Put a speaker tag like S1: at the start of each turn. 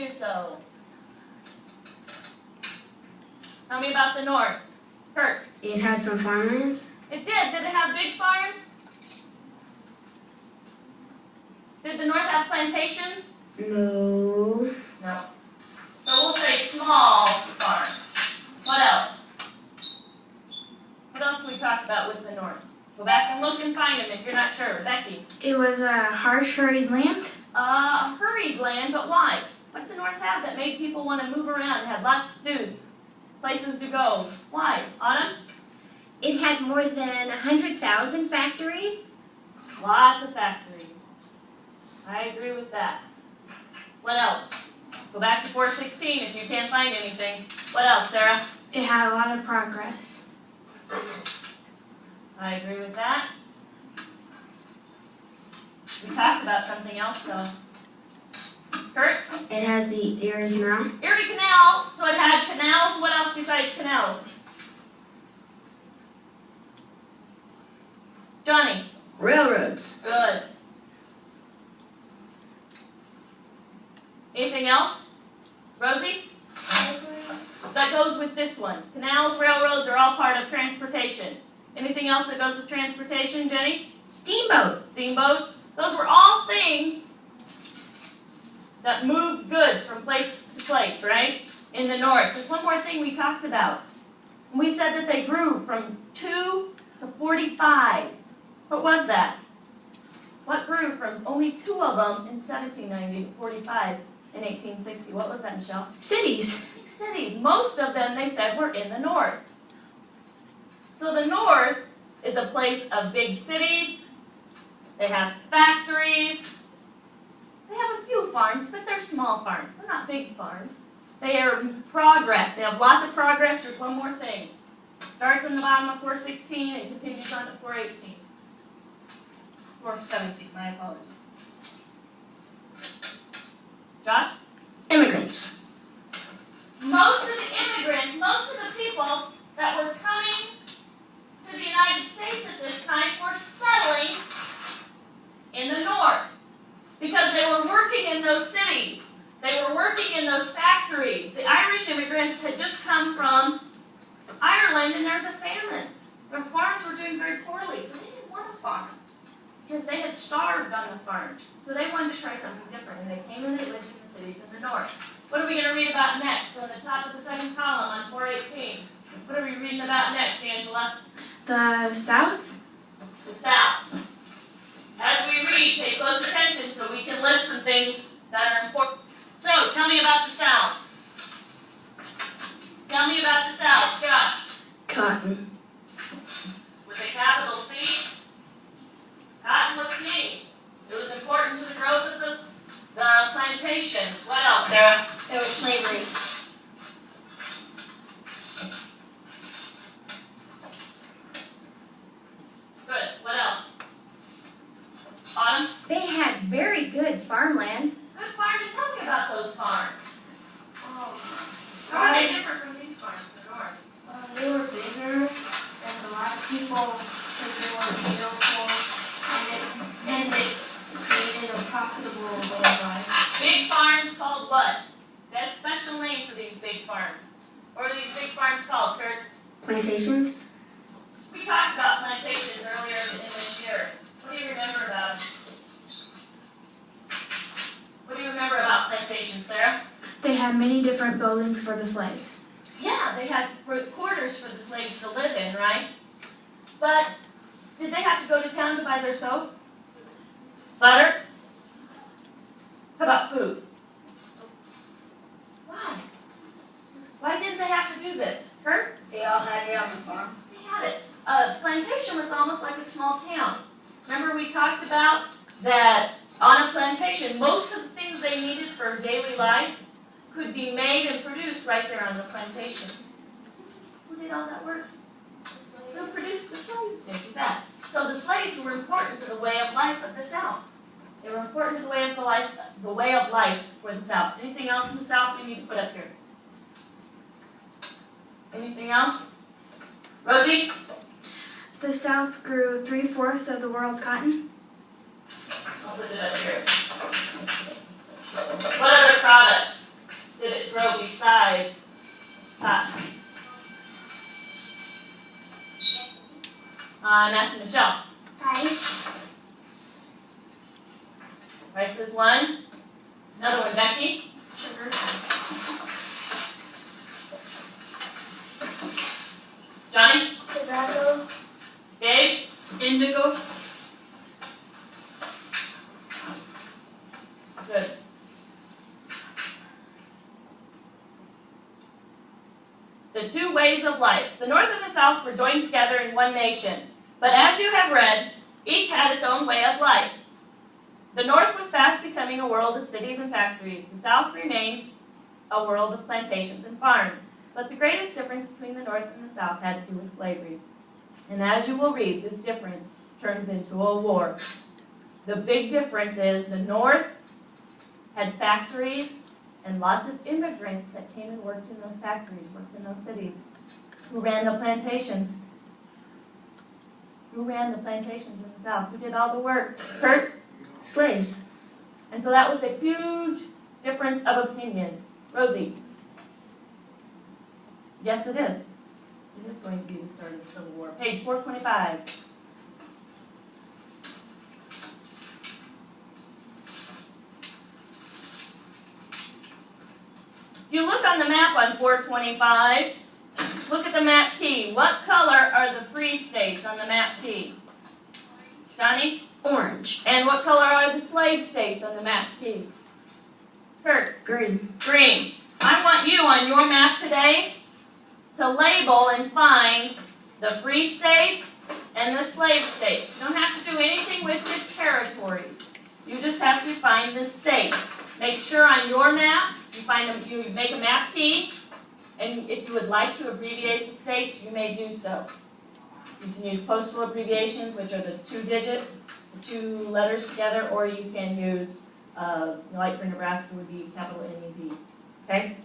S1: do so. Tell me about the north. Kurt.
S2: It had some farmlands.
S1: It did. Did it have big farms? Did the north have plantations?
S2: No.
S1: No. So we'll say small farms. What else? What else can we talk about with the north? Go back and look and find them if you're not sure. Becky.
S2: It was a harsh, hurried land.
S1: Hurried land, but why? What did the north have that made people want to move around, had lots to do, places to go? Why? Autumn?
S3: It had more than 100,000 factories.
S1: Lots of factories. I agree with that. What else? Go back to 416 if you can't find anything. What else, Sarah?
S2: It had a lot of progress.
S1: I agree with that. We talked about something else, though. Kurt?
S2: It has the Erie Canal.
S1: Erie Canal. So it had canals. What else besides canals? Johnny?
S2: Railroads.
S1: Good. Anything else? Rosie? That goes with this one. Canals, railroads are all part of transportation. Anything else that goes with transportation, Jenny?
S3: Steamboat.
S1: Steamboats. Those were all things that moved goods from place to place, right? In the north. There's one more thing we talked about. We said that they grew from 2 to 45. What was that? What grew from only 2 of them in 1790 to 45 in 1860? What was that, Michelle?
S2: Cities.
S1: Big cities. Most of them, they said, were in the north. So the north is a place of big cities. They have factories. They have a few farms, but they're small farms. They're not big farms. They are progress. They have lots of progress. There's one more thing. It starts in the bottom of 416 and continues on to 418. 417, my apologies. Josh?
S2: Immigrants.
S1: Most of the immigrants, most of the people that were coming to the United States at this time were settling in the north because they were working in those cities. They were working in those factories. The Irish immigrants had just come from Ireland and there's a famine. Their farms were doing very poorly, so they didn't want to farm because they had starved on the farm. So they wanted to try something different, and they came and they lived in the cities in the north. What are we going to read about next? On the top of the second column on 418. What are we reading about next, Angela?
S2: The South.
S1: The South. As we read, pay close attention so we can list some things that are important. So, tell me about the South. Tell me about the South, Josh.
S2: Cotton.
S1: With a capital C. Cotton was king. It was important to the growth of the plantations. What else, Sarah?
S3: There was slavery.
S1: Good. What else? Autumn?
S3: They had very good farmland.
S1: Good farm. Tell me about those farms. How are they different from these farms in the north?
S2: They were bigger, and a lot of people said they were beautiful, and they created a profitable way of life.
S1: Big farms called what? That's a special name for these big farms. What are these big farms called, Kurt?
S2: Plantations.
S1: We talked about plantations earlier in this year. What do you remember about them? What do you remember about plantations, Sarah?
S2: They had many different buildings for the slaves.
S1: Yeah, they had quarters for the slaves to live in, right? But did they have to go to town to buy their soap? Butter? How about food? Why? Why didn't they have to do this? Kurt?
S3: They all had it on the farm.
S1: They had it. A plantation was almost like a small town. Remember we talked about that on a plantation, most of the things they needed for daily life could be made and produced right there on the plantation. Who did all that work? Who produced the slaves did, you bet. So the slaves were important to the way of life of the South. They were important to the way of life for the South. Anything else in the South we need to put up here? Anything else? Rosie?
S2: The South grew 3/4 of the world's cotton.
S1: I'll put it up here. What other products? I'm asking Michelle.
S2: Rice.
S1: Rice is one. Another one, Becky.
S2: Sugar.
S1: Johnny.
S2: Tobacco.
S1: Gabe.
S4: Indigo.
S1: Good. The two ways of life. The North and the South were joined together in one nation. But as you have read, each had its own way of life. The North was fast becoming a world of cities and factories. The South remained a world of plantations and farms. But the greatest difference between the North and the South had to do with slavery. And as you will read, this difference turns into a war. The big difference is the North had factories and lots of immigrants that came and worked in those factories, worked in those cities. Who ran the plantations? Who ran the plantations in the South? Who did all the work? Kurt?
S3: Slaves.
S1: And so that was a huge difference of opinion. Rosie? Yes, it is. It is going to be the start of the Civil War. Page 425. If you look on the map on 425, look at the map key. What color are the free states on the map key? Johnny?
S3: Orange.
S1: And what color are the slave states on the map key? Kurt?
S3: Green.
S1: Green. I want you on your map today to label and find the free states and the slave states. You don't have to do anything with the territories. You just have to find the state. Make sure on your map you make a map key, and if you would like to abbreviate the states, you may do so. You can use postal abbreviations, which are the two letters together, or you can use, like for Nebraska would be capital NEB. Okay?